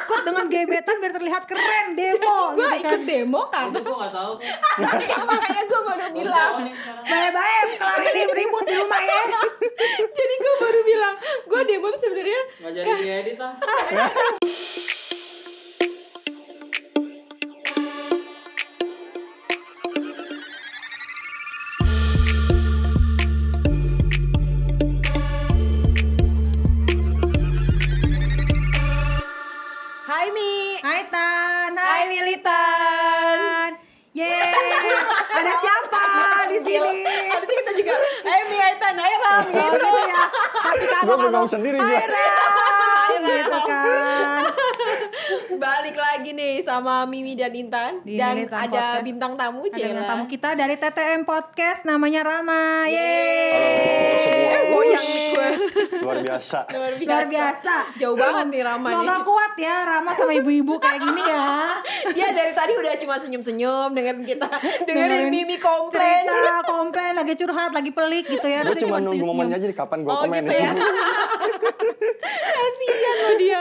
ikut dengan gebetan biar terlihat keren demo Gue gitu kan. ikut demo karena Itu gue gak tahu. makanya gue baru bilang. Baik-baik kelarin ribut di rumah ya. Jadi gue baru bilang, gue demo tuh sebenarnya Gak jadi diedit lah. Hai Mi. Hai Tan, Hai Militan. Yeay, ada siapa di sini? Harusnya kita juga, hai Mi, hai Tan, hai Ram Oh, gitu. gitu ya. Kasih kamu Gua bengong sendiri Hai gua. Ram, gitu kan. Balik lagi nih sama Mimi dan Intan. Di Dan Militan ada Podcast. bintang tamu, Ada Cila. bintang tamu kita dari TTM Podcast namanya Rama. Halo Yeay. semua. Goyang nih gue. Luar biasa. Luar biasa. Jauh banget nih Rama Semoga nih. kuat ya Rama sama ibu-ibu kayak gini ya. Dia dari tadi udah cuma senyum-senyum dengerin kita, dengerin Mimi komplain. Cerita, komplain, lagi curhat, lagi pelik gitu ya. Gue Terus cuma dia nunggu senyum-senyum. momennya aja nih kapan gue Oh komen. gitu ya. Kasihan loh dia.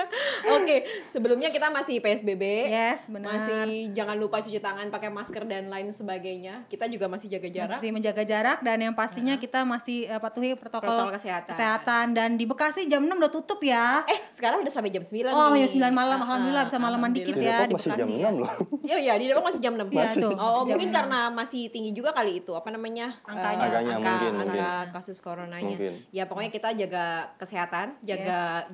Oke, sebelumnya kita masih PSBB. Yes, benar. Masih jangan lupa cuci tangan, pakai masker dan lain sebagainya. Kita juga masih jaga jarak. Masih menjaga jarak dan yang pastinya kita masih patuhi protokol kesehatan. Dan di Bekasi jam 6 udah tutup ya. Sekarang udah sampai jam 9 Oh, nih. jam 9 malam. Alhamdulillah bisa malaman dikit Di ya Depok di masih Bekasi jam ya. 6 loh. Iya, di Depok masih jam 6. Iya, tuh, Oh, masih jam mungkin 6. karena masih tinggi juga kali itu, apa namanya? Angkanya. Angkanya, mungkin. Angka kasus coronanya. Mungkin. Ya pokoknya kita jaga kesehatan, jaga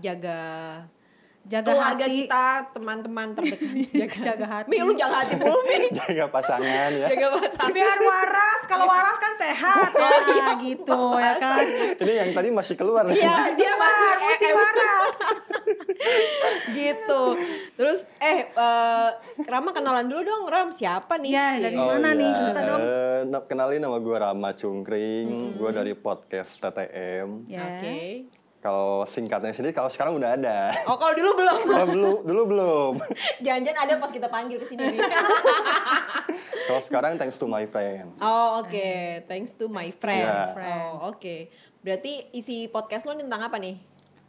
Jaga keluarga hati. kita, teman-teman terdekat. Jaga hati. Mi, lu jaga hati mulu, Mi. Jaga pasangan ya. Jaga pasangan. Biar waras, kalau waras kan sehat ya gitu ya kan. Ini yang tadi masih keluar. Iya, dia Mesti waras. gitu. Terus Rama kenalan dulu dong, Ram. Siapa nih? Iya, dari Oh, mana nih? iya. Cerita dong. Kenalin nama gue Rama Cungkring. Gue dari podcast TTM. Ya. Oke. Kalau singkatnya sendiri, kalau sekarang udah ada. Oh, kalau dulu belum. Kalau dulu belum. Jangan-jangan ada pas kita panggil ke sini. Kalau sekarang thanks to my friend. Oh, oke. Thanks to my friends. Yeah. Oh, oke. Berarti isi podcast lo tentang apa nih?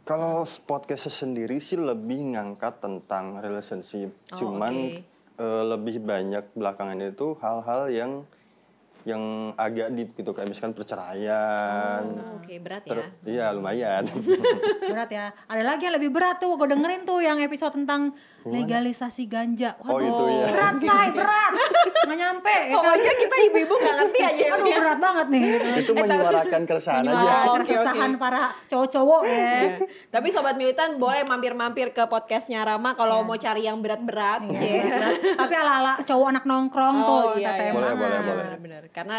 Kalau podcastnya sendiri sih lebih ngangkat tentang relationship. Oh, Cuman oke. lebih banyak belakangan itu hal-hal yang agak deep gitu, kayak misalkan perceraian. Oh, oke, berat ya. Iya lumayan. Berat ya. Ada lagi yang lebih berat tuh. Gue dengerin tuh yang episode tentang legalisasi ganja. Oh, itu ya. Berat say, berat. Nggak nyampe ya kan. Pokoknya kita ibu-ibu gak ngerti aja ya. Aduh berat banget nih. Itu menyuarakan keresahan aja. Oh, oke, Keresahan oke. para cowok-cowok ya. Iya. Tapi Sobat Militan boleh mampir-mampir ke podcastnya Rama kalau mau cari yang berat-berat. Iya. Tapi ala-ala cowok anak nongkrong tuh iya, TTM Boleh, banget. boleh. Benar. Karena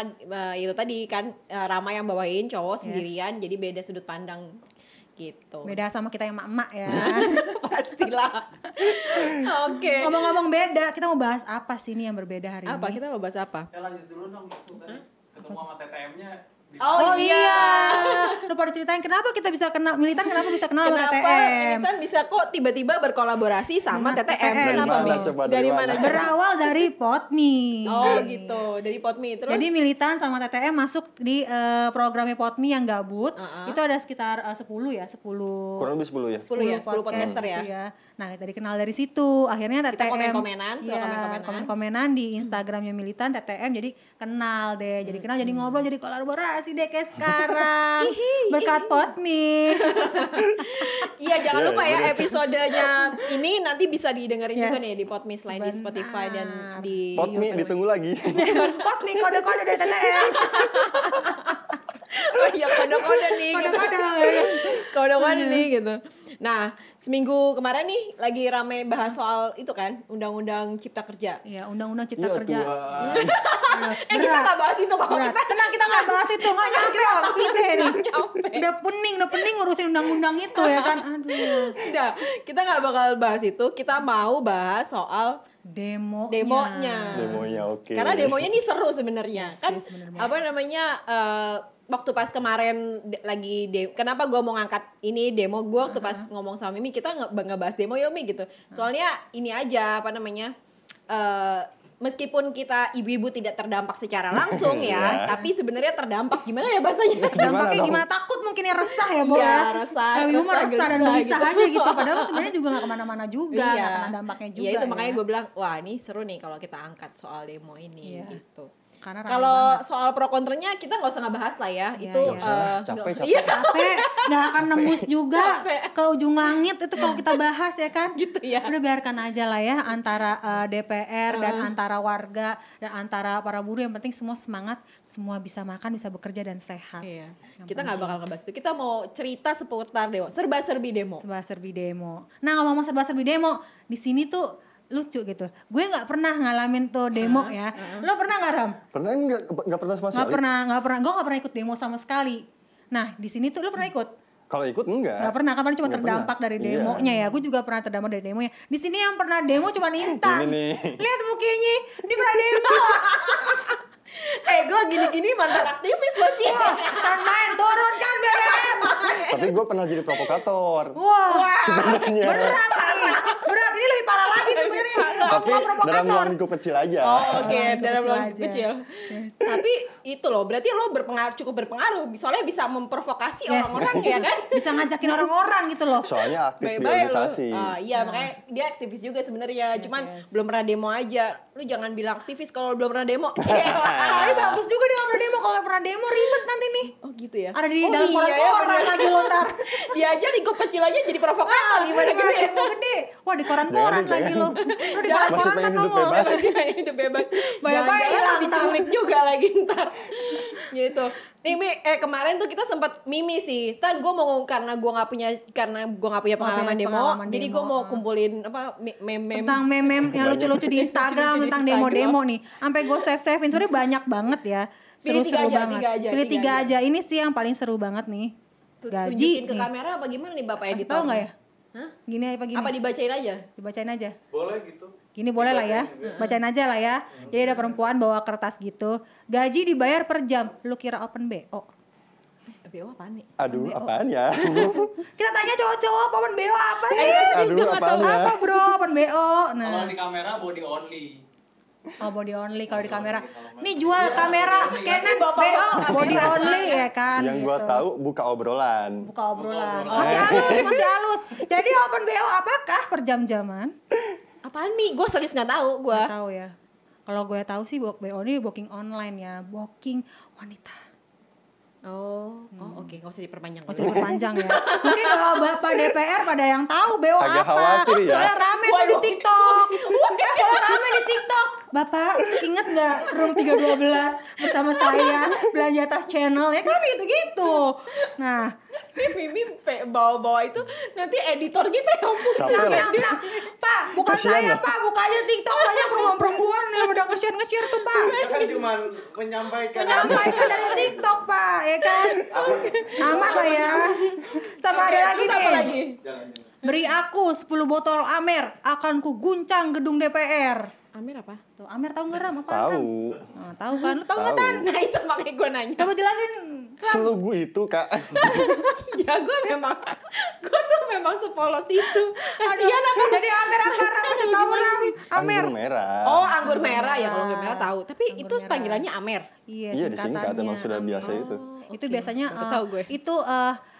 itu tadi kan Rama yang bawain cowok sendirian, jadi beda sudut pandang gitu. Beda sama kita yang emak-emak ya. Pastilah. Oke. Ngomong-ngomong beda, kita mau bahas apa sih ini yang berbeda hari Apa ini? kita mau bahas apa? Ya lanjut dulu dong. Tadi ketemu sama TTM-nya. Oh iya. Lu pada ceritain kenapa kita bisa kenal Militan, kenapa bisa kenal sama Kenapa TTM? Militan bisa kok tiba-tiba berkolaborasi sama Sama TTM? TTM. Kenapa, Dari mana, Mi? coba, Dari dari mana? mana? coba? Berawal dari Podme. Oh gitu, dari Podme. Terus? Jadi Militan sama TTM masuk di programnya Podme yang gabut. Itu ada sekitar 10 ya, 10. Kurang lebih 10 ya. 10 ya, 10 podcaster ya. gitu Nah, kita dikenal dari situ. Akhirnya TTM komen-komenan, suka Iya, komen-komenan. komen-komenan di Instagramnya Militan TTM. Jadi kenal deh, jadi kenal, jadi ngobrol, jadi kolaborasi deh kayak sekarang. Berkat Podme. Iya, jangan Iya, lupa ya bener. episodenya ini nanti bisa didengerin juga Yes. nih di Podme selain di Benar. Spotify dan di Potmi YouTube. ditunggu lagi. Podme kode-kode dari TTM. Oh iya, kode-kode nih. gitu. Kode-kode. Kode-kode nih gitu. Nah, seminggu kemarin nih lagi rame bahas soal itu kan, Undang-Undang Cipta Kerja. Iya, Undang-Undang Cipta Iya Kerja. Tuhan. Kita nggak bahas itu kok. Berat. Tenang, kita nggak bahas itu, nggak nyampe otak kita nih. nyampe. Udah pening ngurusin undang-undang itu ya kan. Aduh. Udah, kita nggak bakal bahas itu. Kita mau bahas soal demonya. Demonya oke. Karena demonya ini seru sebenarnya. Yes, Kan yes, bener apa namanya waktu pas kemarin lagi kenapa gue mau ngangkat ini demo gue waktu pas ngomong sama Mimi, kita nggak bahas demo ya Mi gitu. Soalnya ini aja apa namanya meskipun kita ibu-ibu tidak terdampak secara langsung ya, Iya. tapi sebenarnya terdampak gimana ya bahasanya? Dampaknya dong? gimana? Takut mungkin ya, resah ya, Bo Iya, ya. resah, Kalau ibu mah resah dan gelisah gelisah gitu. aja gitu. Padahal sebenarnya juga gak kemana-mana juga, gak kena dampaknya juga. Iya itu makanya ya. gue bilang, wah ini seru nih kalau kita angkat soal demo ini Iya. gitu. Karena rame Kalau banget. soal pro kontranya kita nggak usah ngebahas lah ya. Iya, Itu iya. Capek, capek. Iya, capek, nggak akan nembus juga Capek. ke ujung langit itu kalau kita bahas ya kan. gitu ya. Udah biarkan aja lah ya antara DPR dan antara warga dan antara para buruh, yang penting semua semangat, semua bisa makan, bisa bekerja dan sehat. Iya. Kita nggak bakal ngebahas itu. Kita mau cerita seputar demo, serba-serbi demo. Serba-serbi demo. Nah, ngomong serba-serbi demo, di sini tuh lucu gitu. Gue nggak pernah ngalamin tuh demo ya. Lo pernah nggak, Ram? Pernah nggak pernah sama Nggak sekali? pernah. Gue nggak pernah ikut demo sama sekali. Nah, di sini tuh lo pernah ikut? Kalau ikut enggak. Nggak pernah, kapan cuma Nggak terdampak pernah. dari Iya. demonya ya. Gue juga pernah terdampak dari demonya. Di sini yang pernah demo cuma Intan. Ini nih. Lihat mukanya, dia pernah demo. Gue gini-gini mantan aktivis loh Ci. Kan main, turunkan BBM. Tapi gue pernah jadi provokator. Wah, Sebenarnya. berat kali. Berat, ini lebih parah lagi sebenarnya. Tapi Kamu dalam provokator. ruang lingkup kecil aja. Oh oke, Dalam dalam kecil ruang aja. kecil. Tapi itu loh, berarti lo cukup berpengaruh. Soalnya bisa memprovokasi Yes. orang-orang ya kan? Bisa ngajakin orang-orang gitu loh. Soalnya aktif di Baik-baik lo. organisasi. Iya, makanya dia aktivis juga sebenarnya. Cuman belum pernah demo aja. Lu jangan bilang aktivis kalau belum pernah demo. Tapi bagus juga dia nggak pernah demo. Kalau nggak pernah demo ribet nanti nih. Oh gitu ya. Ada di Oh, dalam iya, koran-koran bener. lagi lo ntar. Dia aja lingkup kecil aja jadi provokator gimana gitu ya. Mau gede. Wah, di koran-koran Jangan, lagi jangan. lo. Lo di Jangan. koran-koran Masih ntar pengen hidup nongol. bebas. Hidup bebas. Baik-baik Jangan-jangan hilang diculik juga lagi ntar. Gitu. Nih Mi, kemarin tuh kita sempat mimi sih. Gue mau karena gue nggak punya pengalaman punya demo, pengalaman jadi demo, gue mau kumpulin apa meme-meme. Tentang meme yang lucu-lucu di Instagram Lucu-lucu di tentang Instagram. demo-demo nih. Sampai gue save-savein, sebenarnya banyak banget ya. Pilih Seru-seru tiga aja, banget. tiga aja, Pilih tiga tiga aja. Ini sih yang paling seru banget nih. Gaji Tunjukin ke nih. kamera apa gimana nih Bapak Kasih editor? tahu nggak ya? Hah? Gini apa gini? Apa dibacain aja? Dibacain aja. Boleh gitu. Gini boleh lah ya. Bacain aja lah ya. Jadi ada perempuan bawa kertas gitu. Gaji dibayar per jam. Lu kira open BO? BO apaan nih? Aduh, apaan ya? Kita tanya cowok-cowok open BO apa sih? Aduh, apaan ya? Apa bro open BO? Kalau Nah, di kamera body only. oh body only kalau di kamera. Nih jual kamera Canon BO body only ya kan. Yang gua gitu. tahu buka obrolan. Buka obrolan. Buka Masih halus, masih halus. Jadi open BO apakah per jam-jaman? Apaan Mi? Gue serius nggak tahu gue. Nggak tahu ya. Kalau gue tahu sih BO ini booking online ya, booking wanita. Oh, oke, nggak usah diperpanjang. Nggak usah diperpanjang ya. Mungkin bapak DPR pada yang tahu BO Agak apa. khawatir ya. Soalnya rame tuh di TikTok. Soalnya rame di TikTok. Bapak inget nggak room 312 bersama saya belanja tas channel ya kan gitu-gitu. Nah, Mimi bawa-bawa itu nanti editor kita yang Capek lah. nah, Pak, bukan Kasihan saya loh. Pak, buka aja TikTok banyak perempuan yang udah nge-share tuh Pak. Kita kan cuma menyampaikan. Menyampaikan dari TikTok Pak, ya kan? Aman lah ya. Sama ada lagi Terus apa nih. lagi? Jangan. Beri aku 10 botol Amer, akan ku guncang gedung DPR. Amer apa? Tuh, Amer tahu nggak Ram? Apa? Tahu. Nah, tahu kan? Lu tahu nggak Tahu. Tan? Nah itu makanya gue nanya. Coba jelasin. Selugu itu, Kak. Ya gue tuh memang sepolos itu. Kasihan apa? Jadi Amer apa Ram? Kasih tahu Ram. Amer. Anggur merah. Oh anggur merah ya, kalau anggur merah tahu. Tapi Anggur itu merah. panggilannya Amer. Iya, Iya, disingkat singkatannya emang sudah Amer. biasa itu. Itu Oke, biasanya baru tahu gue. itu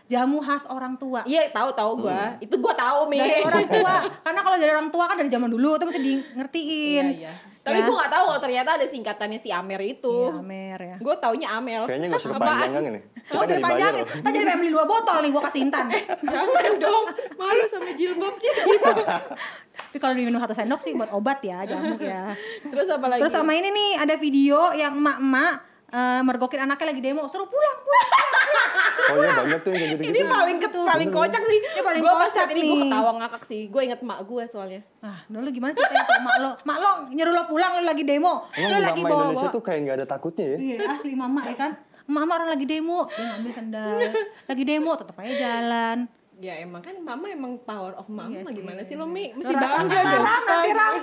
jamu khas orang tua. Iya tahu gue. Itu gue tahu Mi. Dari orang tua. Karena kalau dari orang tua kan dari zaman dulu itu mesti di ngertiin. Iya. Tapi gue nggak tahu kalau ternyata ada singkatannya si Amer itu. Iya, Amer ya. Gue taunya Amel. Kayaknya nggak usah kepanjangan ini. Kita Oh, nggak dibayar dipanjangin. loh. Kan jadi pengen beli 2 botol nih gua kasih Intan. Jangan dong. Malu sama jilbabnya gitu. Tapi kalau diminum 1 sendok sih buat obat ya, jamu ya. Terus apa lagi? Terus sama ini nih ada video yang emak-emak mergokin anaknya lagi demo, suruh pulang. Oh iya, banyak tuh yang kayak gitu-gitu. ini paling kocak sih. Ini paling Gua pas kocak liat ini nih. gue ketawa ngakak sih. Gue inget emak gue soalnya. Ah, dulu gimana ceritanya tuh mak lo? Mak lo nyuruh lo pulang, lo lagi demo. Lo Emang lagi mama bawa. Indonesia tuh kayak nggak ada takutnya ya. Iya, asli mama ya kan. Mama orang lagi demo, dia ngambil sendal. Lagi demo tetap aja jalan. Ya emang kan mama emang power of mama Iya sih, gimana sih iya. lo Mi? Mesti Lo rasain bangga apa, dong. Ram? Nanti Ram.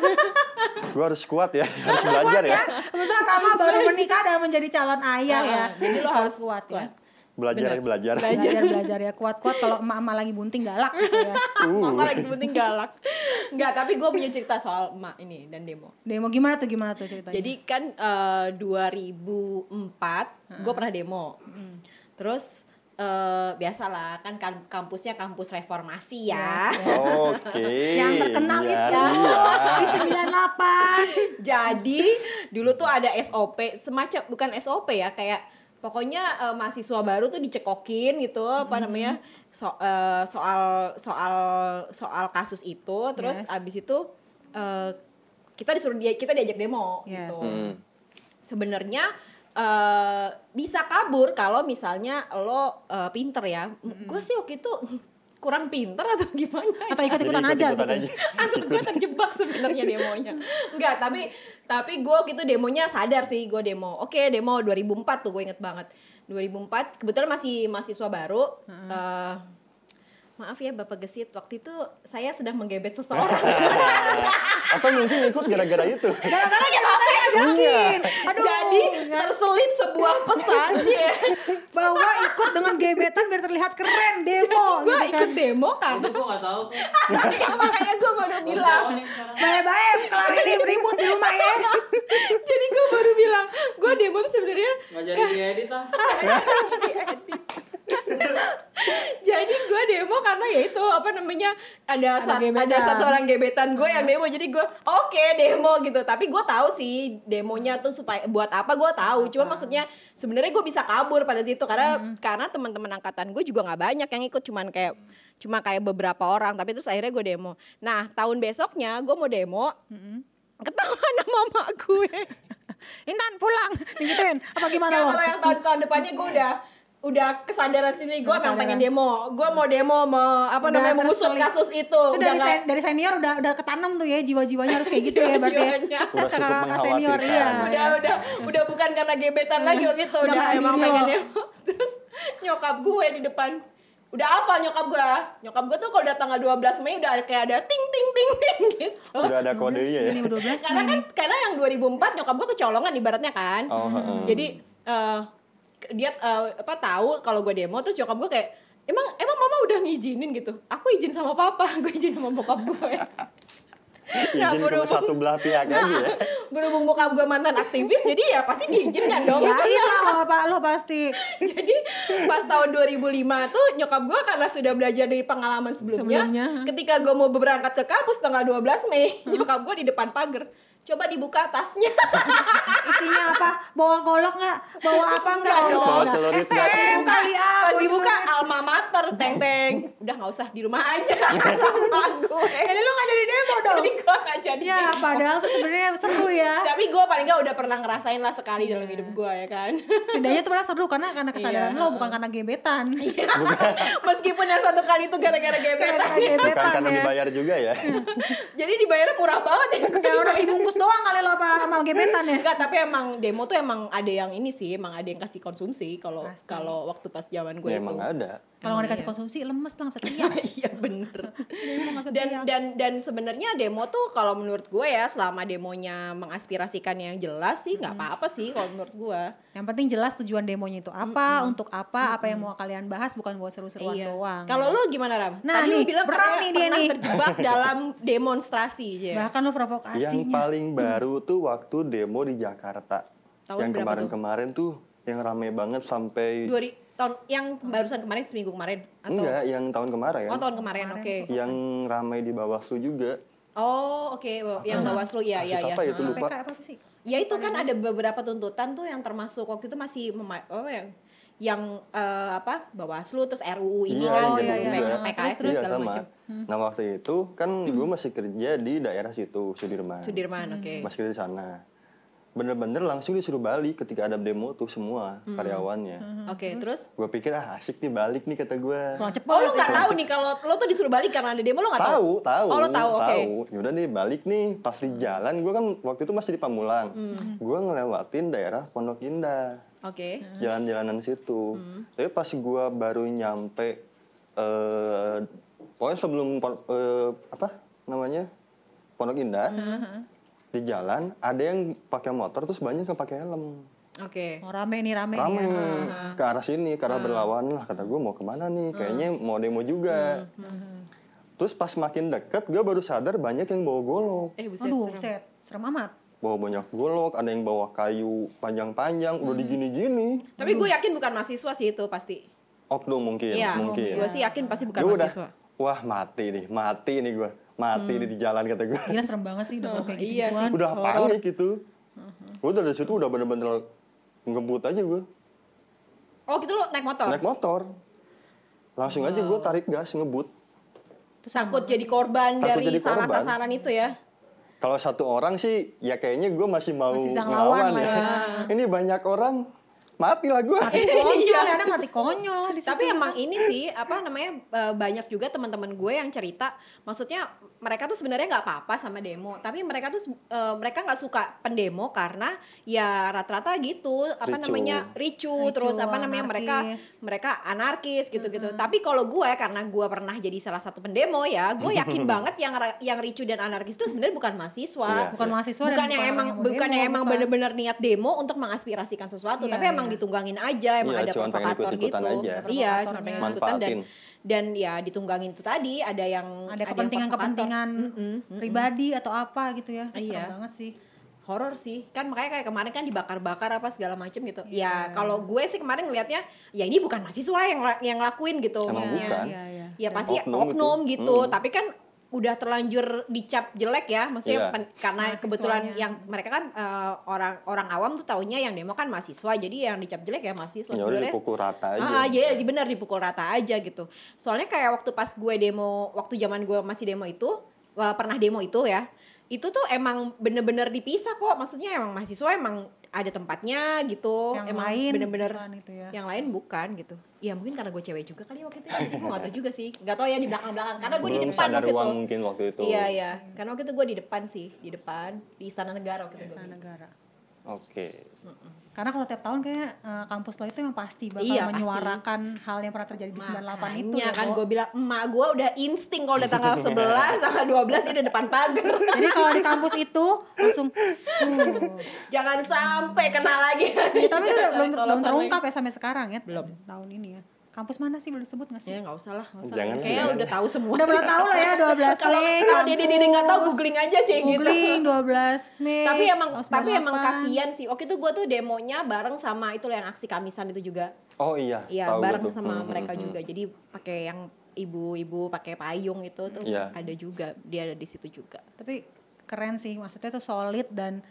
Gue harus kuat ya, harus belajar Kuat ya. Kebetulan Rama baru menikah dan menjadi calon ayah ya. Jadi lo harus kuat ya. Belajar. Belajar ya, kuat-kuat kalau emak-emak lagi bunting galak gitu ya. Mama lagi penting galak. Enggak, tapi gue punya cerita soal emak ini dan demo. Demo gimana tuh ceritanya? Jadi kan 2004 gue pernah demo. Terus biasalah kan kampusnya kampus reformasi ya. Oke. Yang terkenal iya, itu di 98. Jadi dulu tuh ada SOP semacam, bukan SOP ya, kayak pokoknya mahasiswa baru tuh dicekokin gitu apa namanya soal kasus itu. Terus abis itu kita diajak demo Yes. gitu. Sebenarnya bisa kabur kalau misalnya lo pinter ya. Gue sih waktu itu kurang pinter atau gimana? Atau ikut-ikutan Jadi aja ikut-ikutan gitu. Atau gue terjebak sebenarnya demonya. Enggak, tapi gue gitu demonya sadar sih gue demo. Oke, demo 2004 tuh gue inget banget. 2004 kebetulan masih mahasiswa baru. Maaf ya Bapak Gesit, waktu itu saya sedang menggebet seseorang. Atau mungkin ikut gara-gara itu. Gara-gara ngajakin. Aduh. Jadi terselip sebuah pesan bahwa ikut dengan gebetan biar terlihat keren demo gue gitu ikut kan. demo Itu karena gue gak tahu tuh. makanya gue baru bilang. Baik-baik kelarin ribut di rumah ya. Jadi gue baru bilang gue demo tuh sebenarnya Gak jadi diedit lah. jadi gue demo karena ya itu apa namanya ada gebetan. satu orang gebetan gue yang demo, jadi gue oke, demo gitu. Tapi gue tahu sih demonya tuh supaya buat apa, gue tahu. Cuma maksudnya sebenarnya gue bisa kabur pada situ karena teman-teman angkatan gue juga nggak banyak yang ikut, cuma kayak beberapa orang. Tapi terus akhirnya gue demo. Nah tahun besoknya gue mau demo, ketahuan sama mama gue. Intan pulang digituin apa gimana Ya, lo? kalau yang tahun-tahun depannya gue udah kesadaran sini, gue emang pengen demo. Gue mau demo, mengusut terselip. kasus itu. Itu Udah dari senior udah ketanam tuh ya, jiwa-jiwanya harus kayak gitu ya berarti ya. Jiwa-jiwanya. Sukses Udah cukup kakak senior mengkhawatirkan. iya. udah bukan karena gebetan lagi gitu. Udah Udah emang mandiri pengen lo. demo. Terus nyokap gue di depan udah hafal nyokap gue tuh kalau udah tanggal 12 Mei udah kayak ada ting ting ting ting gitu. Udah ada kodenya ya. Ini udah 12 Karena yang 2004 nyokap gue kecolongan ibaratnya kan. Oh, Jadi dia tahu kalau gue demo, terus nyokap gue kayak emang mama udah ngizinin gitu. Aku izin sama papa, gue izin sama bokap gue. Izin ke satu belah pihak aja ya. Berhubung bokap gue mantan aktivis, jadi ya pasti diizinkan dong. Ya lah bapak lo pasti. Jadi pas tahun 2005 tuh nyokap gue karena sudah belajar dari pengalaman sebelumnya. Ketika gue mau berangkat ke kampus tanggal 12 Mei, nyokap gue di depan pagar. Coba dibuka tasnya. Isinya apa? Bawa golok nggak? Bawa apa nggak? Bawa celurit nggak? STM kali ah. Pas dibuka alma mater, teng. Udah nggak usah di rumah aja sama gue. Jadi lu nggak jadi demo dong? Jadi gue nggak jadi. Ya padahal tuh sebenarnya seru ya. Tapi gue paling nggak udah pernah ngerasain lah sekali dalam hidup gue ya kan. Setidaknya tuh malah seru karena kesadaran Iya. lo bukan karena gebetan. Meskipun yang satu kali itu gara-gara gebetan. Gara-gara ya. Bukan gebetan karena ya. dibayar juga ya. Jadi dibayarnya murah banget ya. Yang nasi bungkus doang kali lo apa sama gebetan ya. Enggak, tapi emang demo tuh emang ada yang ini sih, emang ada yang kasih konsumsi kalau waktu pas zaman gue Ya itu. emang ada. Kalau nggak dikasih konsumsi lemes lah setia. Iya bener. Dan sebenarnya demo tuh kalau menurut gue ya, selama demonya mengaspirasikan yang jelas sih nggak apa-apa sih kalau menurut gue. Yang penting jelas tujuan demonya itu apa, untuk apa yang mau kalian bahas, bukan buat seru-seruan doang. Kalau lu gimana Ram? Nah, Tadi lu nih, bilang berat katanya nih dia pernah nih. terjebak dalam demonstrasi aja. Bahkan lo provokasinya. Yang paling baru tuh waktu demo di Jakarta. Tahun Yang berapa kemarin-kemarin tuh yang rame banget sampai Tahun yang barusan kemarin, seminggu kemarin atau? enggak, yang tahun kemarin. Oh tahun kemarin, oke. Yang ramai di Bawaslu juga. Oh oke, yang Bawaslu ya. Kasus apa itu lupa? PK apa sih? Ya itu kan ada beberapa tuntutan tuh yang termasuk waktu itu masih Bawaslu, terus RUU ini Iya, kan, yang gitu juga. PKS terus Iya segala sama. macam. Nah waktu itu kan gue masih kerja di daerah situ, Sudirman. Oke. Masih kerja di sana. Bener-bener langsung disuruh balik ketika ada demo tuh semua karyawannya. Oke, terus? Gue pikir asik nih balik nih kata gue. Pulang cepet. Oh lu nggak tahu nih kalau lo tuh disuruh balik karena ada demo, lo nggak tahu? Tahu. Oh lo tahu, oke. Yaudah nih balik nih, pas di jalan gue kan waktu itu masih di Pamulang. Gue ngelewatin daerah Pondok Indah. Oke. Jalan-jalanan situ. Tapi pas gue baru nyampe pokoknya sebelum Pondok Indah, di jalan ada yang pakai motor terus banyak yang pakai helm. Oke. Oh, rame nih. Rame ke arah sini, ke arah berlawan lah. Kata gue mau kemana nih? Kayaknya mau demo juga. Terus pas makin deket, gue baru sadar banyak yang bawa golok. Buset, Aduh, serem. set, serem amat. Bawa banyak golok, ada yang bawa kayu panjang-panjang, udah digini-gini. Tapi gue yakin bukan mahasiswa sih itu pasti. Oknum mungkin, Iya, mungkin. gue sih yakin pasti bukan Gue udah, mahasiswa. wah mati nih gue. Mati nih di jalan kata gue. Gila serem banget sih udah kayak Iya gitu-gituan. Udah horor. panik gitu. Gue dari situ udah bener-bener ngebut aja gue. Oh gitu lo naik motor? Naik motor. Langsung aja gue tarik gas ngebut. Takut jadi korban Takut dari jadi salah korban. sasaran itu ya? Kalau satu orang sih, ya kayaknya gue masih mau Masih bisa ngelawan ngelawan ya. lah Ini banyak orang, mati lah gue. Mati konyol, ada mati konyol lah di situ. Tapi emang ini sih banyak juga teman-teman gue yang cerita, maksudnya mereka tuh sebenarnya nggak apa-apa sama demo, tapi mereka tuh mereka nggak suka pendemo karena ya rata-rata gitu ricu, terus mereka anarkis gitu-gitu. Tapi kalau gue karena gue pernah jadi salah satu pendemo ya, gue yakin banget yang ricu dan anarkis itu sebenarnya bukan mahasiswa, Iya. bukan mahasiswa bukan dan yang emang mau bukan demo, yang emang bukan. bener-bener niat demo untuk mengaspirasikan sesuatu, Iya, tapi emang iya. ditunggangin aja, emang Iya, ada cuma pengen provokator ikut-ikutan gitu. aja. Iya, cuma pengen ikutan Manfaatin. dan ya ditunggangin itu tadi ada yang ada yang kepentingan-kepentingan provokator. pribadi atau apa gitu ya. Iya. Serem banget sih. Horor sih kan, makanya kayak kemarin kan dibakar-bakar apa segala macem gitu. Iya. Ya kalau gue sih kemarin ngelihatnya ya ini bukan mahasiswa yang lakuin gitu. Emang maksudnya bukan. Iya. ya pasti Oknum oknum itu. gitu. Tapi kan udah terlanjur dicap jelek ya, maksudnya Iya. karena Mahasiswanya. kebetulan yang mereka kan orang awam tuh taunya yang demo kan mahasiswa, jadi yang dicap jelek ya mahasiswa. Ya udah Sebenarnya dipukul rata aja. jadi benar dipukul rata aja gitu. Soalnya kayak waktu pas gue demo, waktu zaman gue masih demo itu, pernah demo itu ya, itu tuh emang bener-bener dipisah kok. Maksudnya emang mahasiswa emang ada tempatnya gitu. Yang emang lain bener-bener bukan itu ya. yang lain bukan gitu. Ya mungkin karena gue cewek juga kali waktu itu. Gue gak tau juga sih. Gak tau ya di belakang-belakang. Karena gue di Belum depan sadar waktu uang itu. mungkin waktu itu. Iya. Karena waktu itu gue di depan sih, di depan di Istana Negara waktu itu. Istana Negara. Oke. Karena kalau tiap tahun kayak kampus lo itu emang pasti bakal Iya, pasti. menyuarakan hal yang pernah terjadi di 98 itu. Makanya ya, kan Bo. gue bilang emak gue udah insting kalau udah tanggal 11, tanggal 12 dia udah depan pagar. Jadi kalau di kampus itu langsung Jangan sampai kena lagi. ya, tapi itu belum Kalau terungkap ya sampai sekarang ya. Belum. Tahun ini ya. Kampus mana sih boleh disebut nggak sih? Ya nggak usah lah. Jangan, Kayaknya jangan. udah tahu semua. Udah boleh tahu lah ya 12 Kalau Mei. kalau dia nggak tahu googling aja cek gitu. Googling 12 Mei. Tapi emang 98. kasihan sih. Waktu itu gue tuh demonya bareng sama itu yang aksi Kamisan itu juga. Oh iya. Iya, tahu gua bareng tuh. sama mereka juga. Jadi pakai yang ibu-ibu pakai payung itu tuh Iya. ada juga. Dia ada di situ juga. Tapi keren sih, maksudnya tuh solid dan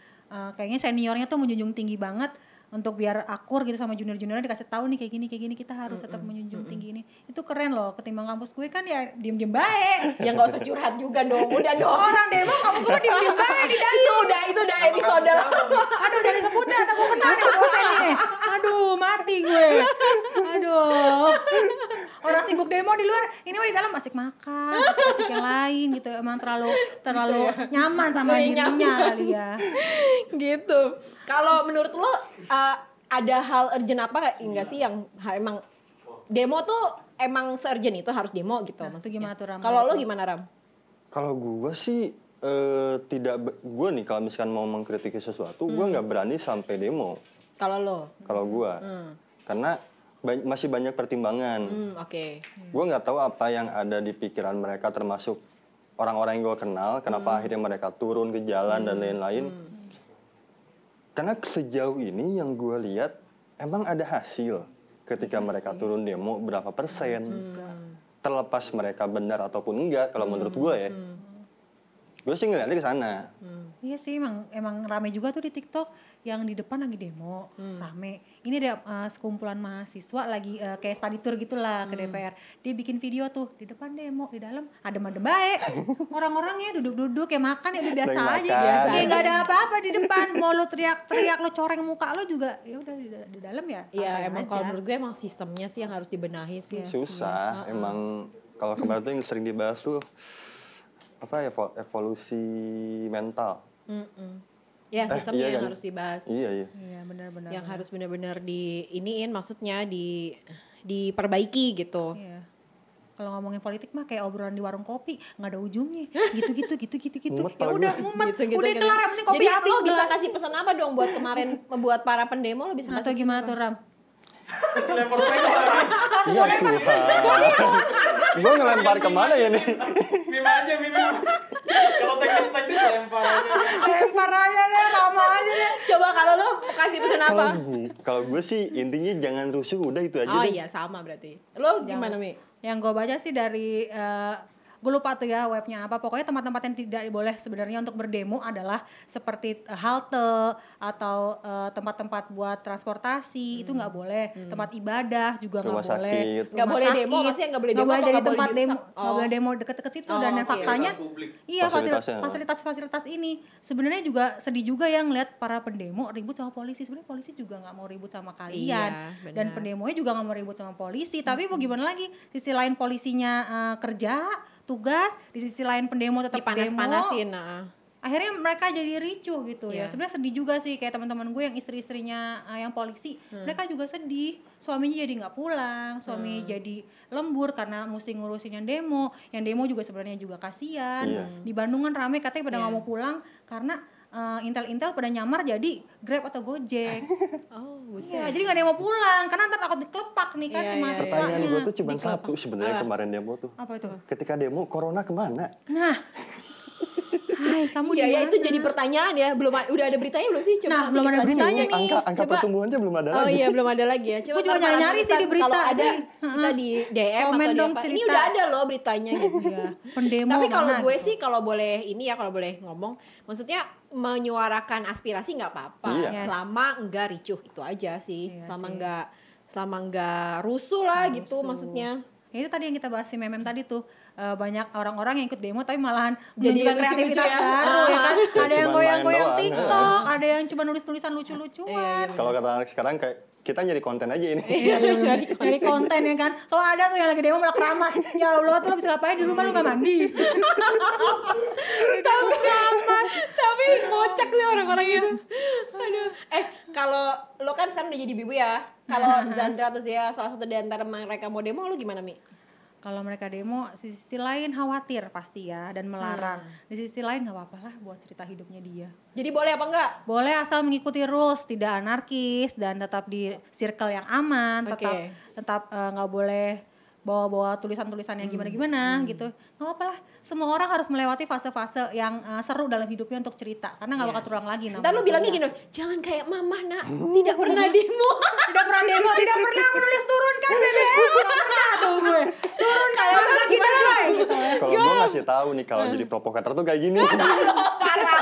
kayaknya seniornya tuh menjunjung tinggi banget untuk biar akur gitu sama junior-juniornya, dikasih tahu nih kayak gini kita harus tetap menjunjung tinggi ini. Itu keren loh, ketimbang kampus gue kan ya diem-diem baik. Ya nggak usah curhat juga dong. Udah dong. Orang demo kampus gue diem-diem baik di itu udah episode lah. Aduh, udah disebutnya atau gue kena nih dosen nih. Aduh, mati gue. Aduh. Orang sibuk demo di luar, ini mah di dalam asik makan, asik yang lain gitu. Emang terlalu nyaman sama dirinya kali ya. Gitu. Kalau menurut lo ada hal urgent apa enggak sih yang emang demo tuh emang se-urgent itu harus demo gitu Nah, itu maksudnya. gimana tuh, Ram? Kalau lo gimana Ram? Kalau gue sih gue nih kalau misalkan mau mengkritiki sesuatu, gue nggak berani sampai demo. Kalau lo? Kalau gue, karena masih banyak pertimbangan. Oke. Gue nggak tahu apa yang ada di pikiran mereka, termasuk orang-orang yang gue kenal, kenapa akhirnya mereka turun ke jalan dan lain-lain. Karena sejauh ini yang gue lihat emang ada hasil ketika mereka turun demo berapa persen. Terlepas mereka benar ataupun enggak, kalau menurut gue ya. Gue sih ngeliatnya ke sana. Iya sih, emang rame juga tuh di TikTok yang di depan lagi demo, rame. Ini ada sekumpulan mahasiswa lagi kayak study tour gitulah ke DPR. Dia bikin video tuh di depan demo, di dalam adem-adem baik. Orang-orangnya duduk-duduk kayak makan ya udah biasa Lagi aja. makan. Kayak nggak ada apa-apa di depan. Mau lo teriak-teriak, lo coreng muka lo juga, ya udah di dalam ya. Iya santai emang aja. kalau menurut gue emang sistemnya sih yang harus dibenahi sih. Susah, emang kalau kemarin tuh yang sering dibahas tuh apa ya, evolusi mental. Ya sistemnya iya yang kan? harus dibahas. Iya. Iya benar-benar. Yang harus benar-benar maksudnya diperbaiki gitu. Iya. Kalau ngomongin politik mah kayak obrolan di warung kopi, nggak ada ujungnya. Gitu. Mumet Ya pala udah gue. mumet, Gitu, udah kelar, yang penting kopi Jadi habis lo bisa gelas. kasih pesan apa dong buat kemarin buat para pendemo, lo bisa Atau kasih gimana tuh Ram? Lempar pegang. Iya Tuhan. Gue ngelempar kemana ya nih? Meme aja, meme. Kalau teknis lempar aja. Lempar aja deh, Rama aja deh. Coba kalau lo kasih pesan apa? Kalau gue sih intinya jangan rusuh, udah itu aja Oh deh. iya sama berarti. Lo gimana Mi? Yang gue baca sih dari gue lupa tuh ya webnya apa, pokoknya tempat-tempat yang tidak boleh sebenarnya untuk berdemo adalah seperti halte atau tempat-tempat buat transportasi, itu nggak boleh. Tempat ibadah juga nggak Rumah boleh. sakit. Nggak boleh demo, maksudnya nggak boleh demo Nggak boleh atau jadi nggak boleh tempat di- demo, Oh. nggak boleh demo deket-deket situ. Oh, Dan yang oke. faktanya Publik. iya Fasilitasnya. fasilitas ini sebenarnya juga sedih juga ya ngeliat para pendemo ribut sama polisi. Sebenarnya polisi juga nggak mau ribut sama kalian, Iya, dan benar. pendemonya juga nggak mau ribut sama polisi. Tapi mau gimana lagi, sisi lain polisinya kerja tugas, di sisi lain pendemo tetap demo. Dipanas-panasin. Nah. Akhirnya mereka jadi ricuh gitu ya. Iya. Sebenarnya sedih juga sih, kayak teman-teman gue yang istri-istrinya yang polisi, mereka juga sedih. Suaminya jadi nggak pulang, suami jadi lembur karena mesti ngurusin yang demo. Yang demo juga sebenarnya juga kasihan. Iya. Di Bandung kan rame katanya pada nggak Iya. mau pulang karena intel-intel pada nyamar jadi Grab atau Gojek. Oh, Iya, buset. jadi nggak ada yang mau pulang karena ntar takut dikelepak nih kan Iya, si iya, mahasiswanya. Pertanyaan gue tuh cuma Dikelepak. satu sebenarnya Apa? kemarin demo tuh. Apa itu? Ketika demo, corona kemana? Nah, hai kamu Iya di ya mana? itu jadi pertanyaan ya. Udah ada beritanya belum sih? Nah, nanti belum kita ada beritanya cek. nih. Angka Coba. pertumbuhannya belum ada Oh lagi. iya belum ada lagi ya. Coba Gua juga ntar nyari-nyari kalau sih di ntar berita kalau ada sih. kita di DM Komen atau di dong apa. Ini cerita. udah ada loh beritanya gitu. Iya, pendemo Tapi kalau mana gue gitu. sih kalau boleh ini ya kalau boleh ngomong, maksudnya menyuarakan aspirasi nggak apa-apa. Iya. Yes. Selama enggak ricuh itu aja sih. Iya Selama enggak rusuh lah Nggak gitu rusuh. maksudnya. Ya itu tadi yang kita bahas si meme tadi tuh, banyak orang-orang yang ikut demo tapi malahan Jadi menunjukkan lucu-lucu kreativitas ya. baru ya kan. Ya, Ada yang cuman goyang-goyang main doang, TikTok, ada yang cuma nulis-tulisan lucu-lucuan. Kalau kata anak sekarang kayak kita nyari konten aja ini. Iya, dari konten ya kan. Soalnya ada tuh yang lagi demo malah keramas. Ya Allah, tuh lo bisa ngapain di rumah, lu gak mandi. tapi keramas, tapi kocak sih orang-orang itu. Aduh. Kalau lo kan sekarang udah jadi bibu ya. Kalau Zandra atau Zia salah satu di antara mereka mau demo, lo gimana Mi? Kalau mereka demo, di sisi lain khawatir pasti ya dan melarang. Di sisi lain nggak apa-apa lah buat cerita hidupnya dia. Jadi boleh apa enggak? Boleh asal mengikuti rules, tidak anarkis dan tetap di circle yang aman, Oke. tetap nggak boleh bawa-bawa tulisan-tulisan yang gimana-gimana gitu. Nggak apa-apa lah. Semua orang harus melewati fase-fase yang seru dalam hidupnya untuk cerita karena nggak bakal terulang lagi. Ntar lo bilangnya gini, jangan kayak mama nak, tidak pernah demo. Tidak pernah demo, tidak pernah menulis turunkan BBM, nggak pernah tuh gue. Turunkan harga kita coy gitu ya. Kalau gue ngasih tahu nih kalau jadi provokator tuh kayak gini. Parah,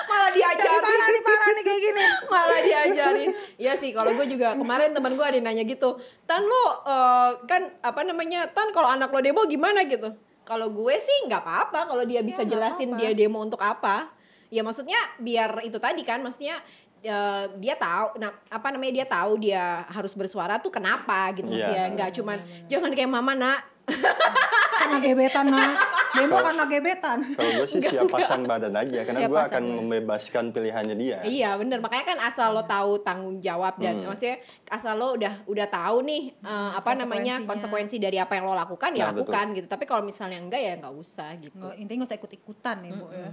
malah diajarin. Parah nih kayak gini. Malah diajarin. Iya sih, kalau gue juga kemarin teman gue ada yang nanya gitu, Tan lo kan apa namanya, Tan kalau anak lo demo gimana gitu? Kalau gue sih nggak apa-apa kalau dia bisa nggak jelasin apa-apa. dia demo untuk apa. Ya maksudnya biar itu tadi kan, maksudnya dia tahu, nah apa namanya dia tahu dia harus bersuara tuh kenapa gitu Iya. maksudnya, nggak cuman jangan kayak mama nak. Karena gebetan nak. Demo karena gebetan. Kalau gue sih siap pasang badan aja karena Siap gue pasang akan badan. membebaskan pilihannya dia. Iya bener, makanya kan asal lo tahu tanggung jawab dan maksudnya asal lo udah tahu nih apa namanya Konsekuensinya. konsekuensi dari apa yang lo lakukan ya Nah, lakukan gitu. Tapi kalau misalnya enggak ya nggak usah gitu. Intinya nggak usah ikut-ikutan ya Bu ya.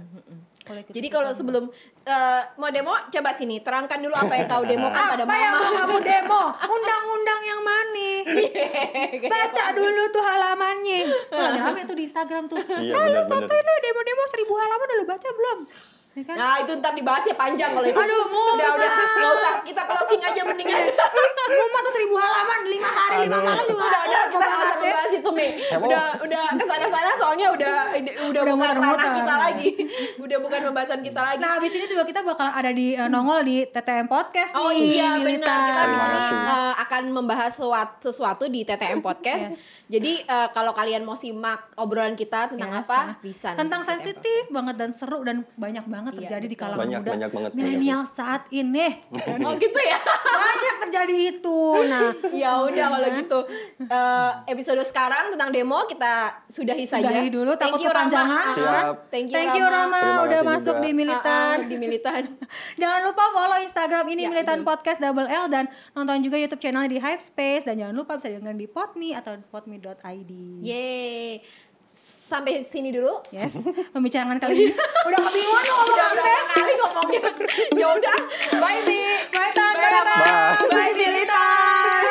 Jadi kalau sebelum mau demo coba sini terangkan dulu apa yang kau demokan pada Apa yang mama. mau kamu demo? Undang-undang yang mana? Baca dulu tuh halamannya. Tuh lagi rame tuh di Instagram tuh. Iya, Lu bener-bener. santai lu demo-demo 1000 halaman udah lu baca belum? Ya kan? Nah itu ntar dibahasnya panjang kalau itu. Aduh, udah nggak usah kita closing aja mendingan. Rumah tuh 1000 halaman 5 hari 5 malam juga udah kita nggak bahas usah ya. bahas itu Mi. Heboh. Udah kesana-sana soalnya udah bukan muter-muter. ranah kita lagi. Udah bukan pembahasan kita lagi. Nah, abis ini juga kita bakal ada di nongol di TTM Podcast Oh nih. iya benar, kita Militan. abis ini Terima akan membahas sesuatu di TTM Podcast. Yes. Jadi kalau kalian mau simak obrolan kita tentang Yes, apa, bisa. Tentang nanti di TTM sensitif banget dan seru dan banyak banget Iya, terjadi di betul. kalangan Banyak, muda banyak banget. milenial saat ini. Podcast. Oh gitu ya. Banyak terjadi itu. Nah, Ya udah kalau gitu episode sekarang tentang demo kita sudahi saja. Sudahi dulu, takut Thank you, Rama. kepanjangan. Siap. Thank you Rama Terima udah kasih masuk juga. di Militan. Di Militan. Jangan lupa follow Instagram ini Ya, Militan betul. Podcast double L dan nonton juga YouTube channelnya di Hypespace dan jangan lupa bisa dengerin di Podme atau podme.id. Yeay. Sampai sini dulu. Yes, pembicaraan kali ini udah kebingungan mau ngomong Udah apa. berapa kali ngomongnya. Ya udah. Bye Bi. Bye Tan, Bye, Rama. Bye. Bye Militan.